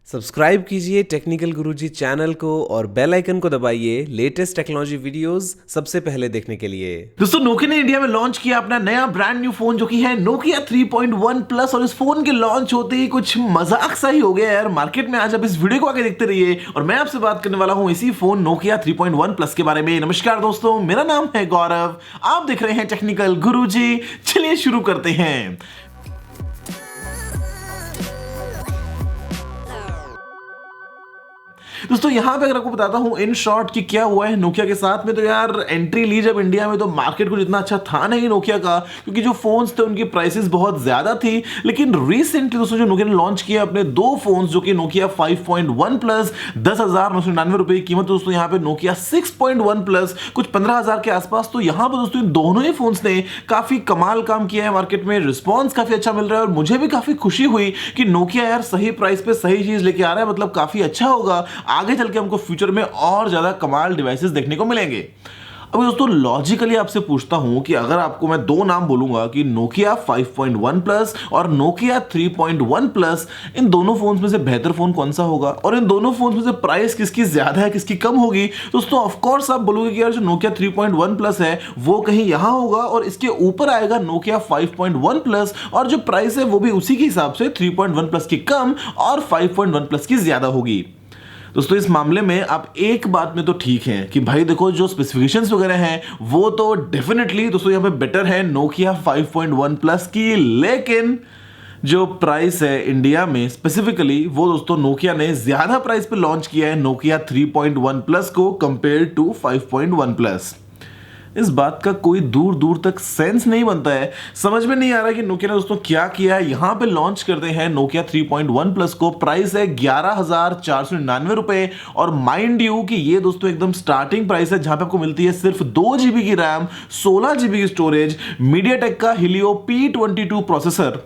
Subscribe कीजिए technical गुरुजी channel को और बेल आइकन को दबाइए लेटेस्ट टेक्नोलॉजी वीडियोस सबसे पहले देखने के लिए। दोस्तों नोकिया ने इंडिया में लॉन्च किया अपना नया ब्रांड न्यू फोन जो कि है नोकिया 3.1 प्लस और इस फोन के लॉन्च होते ही कुछ मजाक सा ही हो गया यार मार्केट में। आज आप इस वीडियो को आगे देखते रहिए और मैं आपसे बात करने वाला हूं इसी फोन नोकिया 3.1 प्लस के बारे में। नमस्कार दोस्तों, मेरा नाम है गौरव, आप देख रहे हैं टेक्निकल गुरुजी। चलिए शुरू करते हैं। दोस्तों यहां पे अगर आपको बताता हूं इन शॉर्ट कि क्या हुआ है नोकिया के साथ में, तो यार एंट्री ली जब इंडिया में तो मार्केट कुछ इतना अच्छा था नहीं नोकिया का, क्योंकि जो फोन्स थे उनकी प्राइसेस बहुत ज्यादा थी। लेकिन रिसेंटली दोस्तों जो नोकिया ने लॉन्च किया अपने दो फोन्स जो कि नोकिया 5.1 प्लस 10,999 रुपए की कीमत, दोस्तों यहाँ पे नोकिया 6.1 प्लस कुछ 15,000 के आसपास। तो यहाँ पर दोस्तों इन दोनों ही फोन्स ने काफी कमाल काम किया है, मार्केट में रिस्पॉन्स काफी अच्छा मिल रहा है और मुझे भी काफी खुशी हुई कि नोकिया यार सही प्राइस पे सही चीज लेके आ रहा है, मतलब काफी अच्छा होगा। आगे चल के हमको फ्यूचर में और ज्यादा कमाल डिवाइसेस देखने को मिलेंगे। अब दोस्तों लॉजिकली आपसे पूछता हूं कि अगर आपको मैं दो नाम बोलूंगा कि नोकिया 5.1 प्लस और नोकिया 3.1 प्लस, इन दोनों फोन्स में से बेहतर फोन कौन सा होगा और इन दोनों फोन्स में से प्राइस किसकी ज्यादा है किसकी कम होगी, दोस्तों ऑफ कोर्स आप बोलोगे कि यार जो नोकिया 3.1 प्लस है वो कहीं यहां होगा और इसके ऊपर आएगा नोकिया 5.1 प्लस और जो प्राइस है वो भी उसी के हिसाब से 3.1 प्लस की कम और 5.1 प्लस की ज्यादा होगी। दोस्तों इस मामले में आप एक बात में तो ठीक हैं कि भाई देखो जो स्पेसिफिकेशंस वगैरह हैं वो तो डेफिनेटली दोस्तों यहाँ पे बेटर है नोकिया 5.1 प्लस की, लेकिन जो प्राइस है इंडिया में स्पेसिफिकली वो दोस्तों नोकिया ने ज्यादा प्राइस पे लॉन्च किया है नोकिया 3.1 प्लस को कंपेयर टू 5.1 प्लस। इस बात का कोई दूर दूर तक सेंस नहीं बनता है, समझ में नहीं आ रहा कि नोकिया ने दोस्तों क्या किया है। यहां पे लॉन्च करते हैं नोकिया 3.1 प्लस को, प्राइस है 11,499 रुपए और माइंड यू कि ये दोस्तों एकदम स्टार्टिंग प्राइस है जहां पे आपको मिलती है सिर्फ 2 GB की रैम, 16 GB की स्टोरेज, मीडियाटेक का Helio P22 प्रोसेसर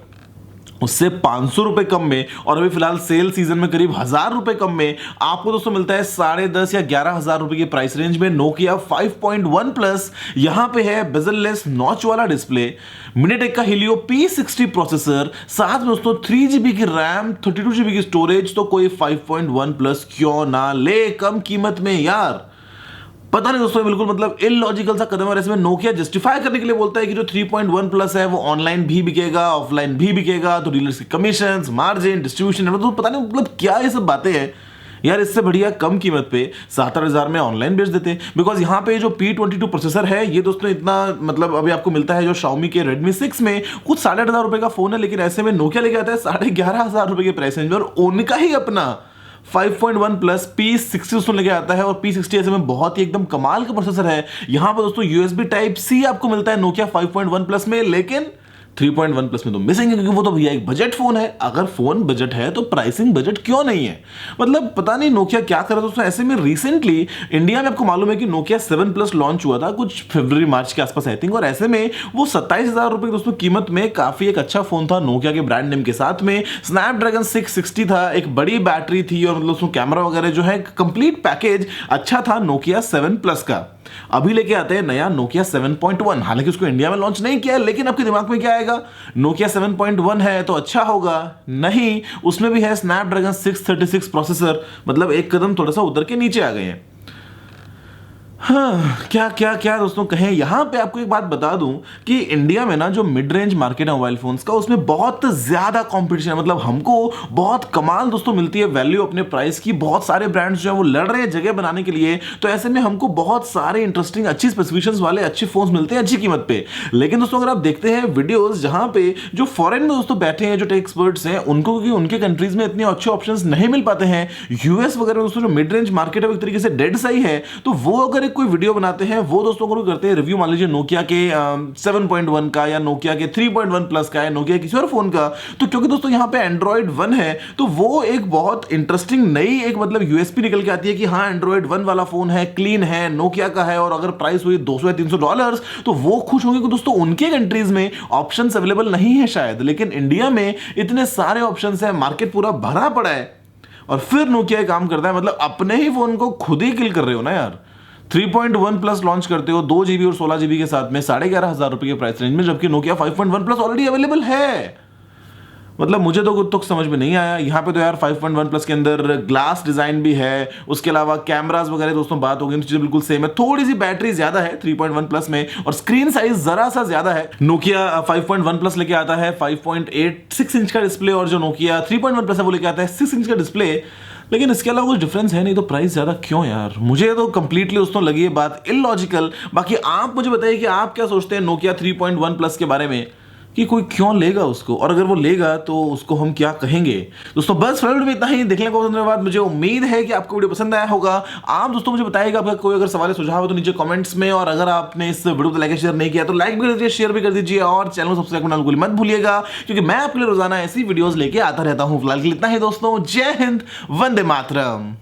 उससे 500 रुपए कम में, और अभी फिलहाल सेल सीजन में करीब 1,000 रुपए कम में आपको दोस्तों मिलता है 10,500 या 11,000 रुपए की प्राइस रेंज में नोकिया 5.1 प्लस। यहां पे है बेजललेस नॉच वाला डिस्प्ले, मीडियाटेक का Helio P60 प्रोसेसर, साथ में दोस्तों 3 GB की रैम, 32 GB की स्टोरेज। तो कोई 5.1 प्लस क्यों ना ले कम कीमत में यार, पता नहीं दोस्तों बिल्कुल मतलब इलॉजिकल सा कदम है। ऐसे में नोकिया जस्टिफाई करने के लिए बोलता है कि जो 3.1 प्लस है वो ऑनलाइन भी बिकेगा ऑफलाइन भी बिकेगा, तो डीलर्स की कमीशंस, मार्जिन, डिस्ट्रीब्यूशन, तो पता नहीं मतलब क्या ये सब बातें हैं यार। इससे बढ़िया कम कीमत पे 7,000 में ऑनलाइन बेच देते, बिकॉज यहाँ पे जो P22 प्रोसेसर है ये दोस्तों इतना मतलब अभी आपको मिलता है जो Xiaomi के Redmi 6 में कुछ 8,500 रुपए का फोन है, लेकिन ऐसे में नोकिया लेके आता है 11,500 रुपए के प्राइस रेंज में और उनका ही अपना 5.1 प्लस P60 दोस्तों लेके आता है। और P60 ऐसे में बहुत ही एकदम कमाल का प्रोसेसर है। यहां पर दोस्तों USB Type-C आपको मिलता है नोकिया 5.1 प्लस में, लेकिन 3.1 प्लस में तो मिसिंग है, क्योंकि वो तो भैया एक बजट फोन है। अगर फोन बजट है तो प्राइसिंग बजट क्यों नहीं है, मतलब पता नहीं नोकिया क्या कर रहा है दोस्तों। ऐसे में रिसेंटली इंडिया में आपको मालूम है कि नोकिया 7 प्लस लॉन्च हुआ था कुछ फरवरी मार्च के आसपास आई थिंक, और ऐसे में वो 27,000 रुपए दोस्तों कीमत में काफी एक अच्छा फोन था नोकिया के ब्रांड नेम के साथ में। स्नैपड्रैगन 660 था, एक बड़ी बैटरी थी और मतलब उसमें कैमरा वगैरह जो है कंप्लीट पैकेज अच्छा था नोकिया 7 प्लस का। अभी लेके आते हैं नया नोकिया 7.1, हालांकि उसको इंडिया में लॉन्च नहीं किया है, लेकिन आपके दिमाग में क्या आएगा, नोकिया 7.1 है तो अच्छा होगा, नहीं उसमें भी है स्नैपड्रैगन 636 प्रोसेसर, मतलब एक कदम थोड़ा सा उतर के नीचे आ गए हैं। हाँ क्या क्या क्या दोस्तों कहें। यहां पे आपको एक बात बता दूं कि इंडिया में ना जो मिड रेंज मार्केट है मोबाइल फोन्स का उसमें बहुत ज्यादा कंपटीशन है, मतलब हमको बहुत कमाल दोस्तों मिलती है वैल्यू अपने प्राइस की। बहुत सारे ब्रांड्स जो है वो लड़ रहे हैं जगह बनाने के लिए, तो ऐसे में हमको बहुत सारे इंटरेस्टिंग अच्छी स्पेसिफिकेशंस वाले अच्छे फोन्स मिलते हैं अच्छी कीमत पे। लेकिन दोस्तों अगर आप देखते हैं वीडियोस जहां पे जो फॉरेन में दोस्तों बैठे हैं जो टेक एक्सपर्ट्स हैं उनको, क्योंकि उनके कंट्रीज में इतने अच्छे ऑप्शंस नहीं मिल पाते हैं, यूएस वगैरह में दोस्तों जो मिड रेंज मार्केट है एक तरीके से डेड सही है, तो वो अगर कोई वीडियो बनाते हैं वो दोस्तों को करते हैं रिव्यू, मान लीजिए नोकिया के 7.1 का या नोकिया के 3.1 प्लस का या नोकिया किसी और फोन का, तो क्योंकि दोस्तों यहां पे एंड्रॉइड 1 है तो वो एक बहुत इंटरेस्टिंग नई एक मतलब यूएसपी निकल के आती है कि हाँ एंड्रॉइड 1 वाला फोन है, क्लीन है, नोकिया का है, और अगर प्राइस हुई $200 या $300 तो वो खुश होंगे कि दोस्तों उनके कंट्रीज में ऑप्शंस अवेलेबल नहीं है शायद, लेकिन इंडिया में इतने सारे ऑप्शंस है, मार्केट पूरा भरा पड़ा है और फिर नोकिया काम करता है, मतलब अपने ही फोन को खुद ही किल कर रहे हो ना यार। 3.1 प्लस लॉन्च करते हो 2 GB और 16 GB के साथ में 11,500 रुपए के प्राइस रेंज में, जबकि नोकिया 5.1 प्लस ऑलरेडी अवेलेबल है। मतलब मुझे तो कुछ तो समझ में नहीं आया। यहाँ पे तो यार 5.1 प्लस के अंदर ग्लास डिजाइन भी है, उसके अलावा कैमरास वगैरह दोस्तों बात हो गई, चीजें बिल्कुल सेम है। थोड़ी सी बैटरी ज्यादा है 3.1 प्लस में, और स्क्रीन साइज जरा सा ज्यादा है। नोकिया 5.1 प्लस लेके आता है 5.86 इंच का डिस्प्ले, और जो नोकिया 3.1 प्लस है वो लेके आता है 6 इंच का डिस्प्ले। लेकिन इसके अलावा कुछ डिफरेंस है नहीं, तो प्राइस ज्यादा क्यों यार? मुझे तो कंप्लीटली दोस्तों लगी ये बात इलॉजिकल। बाकी आप मुझे बताइए कि आप क्या सोचते हैं नोकिया 3.1 प्लस के बारे में, कि कोई क्यों लेगा उसको, और अगर वो लेगा तो उसको हम क्या कहेंगे। दोस्तों बस वीडियो में इतना ही। देखने को धन्यवाद। मुझे उम्मीद है कि आपको वीडियो पसंद आया होगा। आप दोस्तों मुझे बताइएगा आपका कोई अगर सवाल सुझाव है तो नीचे कमेंट्स में, और अगर आपने इस वीडियो को लाइक शेयर नहीं किया तो लाइक भी कर दीजिए, शेयर भी कर दीजिए, और चैनल को सब्सक्राइब करना मत भूलिएगा, क्योंकि मैं आपके लिए रोजाना ऐसी वीडियोस लेके आता रहता हूं। फिलहाल के लिए इतना ही दोस्तों। जय हिंद, वंदे मातरम।